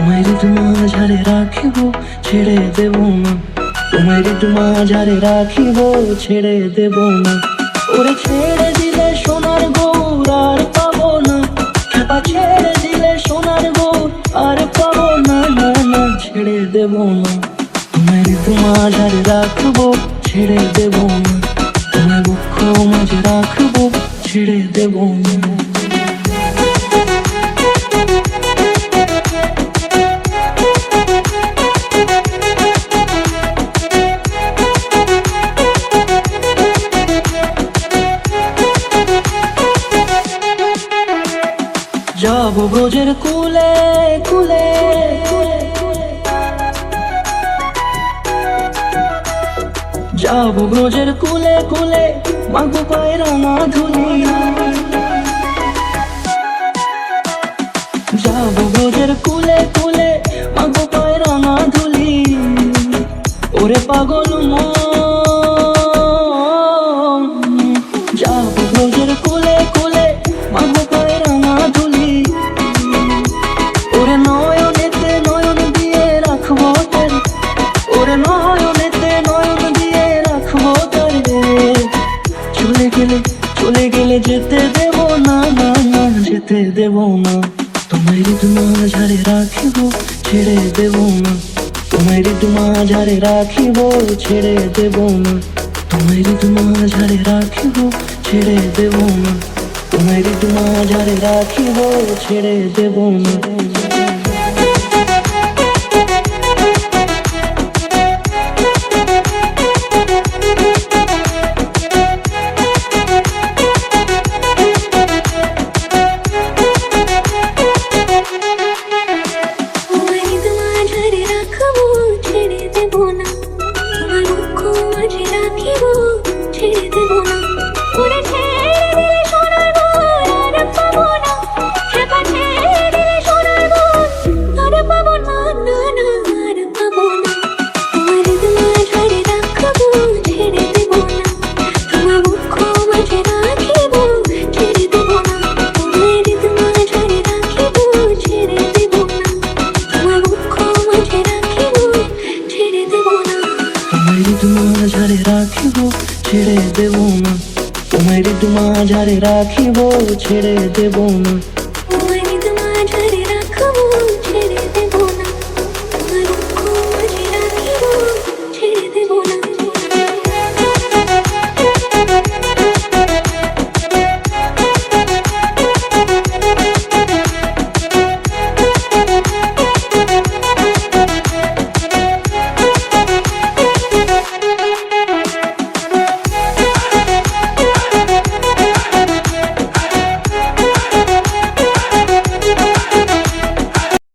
তোমায় হৃদ মাঝারে রাখিব, ছেড়ে দেব না। তোমায় হৃদ মাঝারে রাখিব, ছেড়ে দেব না। ওরে ছেড়ে দিলে সোনার গৌর আর পাবো না, খেপা ছেড়ে দিলে সোনার গৌর আর পাবো না। না না, ছেড়ে দেব না। তোমায় হৃদ মাঝারে রাখবো, ছেড়ে দেব না। তোমায় বক্ষ মাঝে রাখবো, ছেড়ে দেব না। যাব ব্রজের কুলে কুলে, যাব ব্রজের কুলে কুলে, মাগো পায়ে রাঙা ধুলি। যাব ব্রজের কুলে কুলে, মাগো পায়ে রাঙা ধুলি। ওরে পাগল মন, যাব ব্রজের কুলে কুলে, মাগো পায়ে রাঙা ধুলি। ওরে নয়নেতে নয়ন দিয়ে রাখবো তারে, ওরে নয়নেতে নয়ন দিয়ে রাখবো তারে। চলে গেলে চলে গেলে যেতে দেব না। না না, যেতে দেব না। তোমায় হৃদ মাঝারে রাখিব, ছেড়ে দেব না। তোমায় হৃদ মাঝারে রাখিব, ছেড়ে দেব না। তোমায় হৃদ মাঝারে রাখিব, ছেড়ে দেব না। তোমায় হৃদ মাঝারে রাখিব, ছেড়ে দেব না। মাঝারে রাখিব, ছেড়ে দেব না। তোমায় হৃদ মাঝারে রাখিব, ছেড়ে দেব না।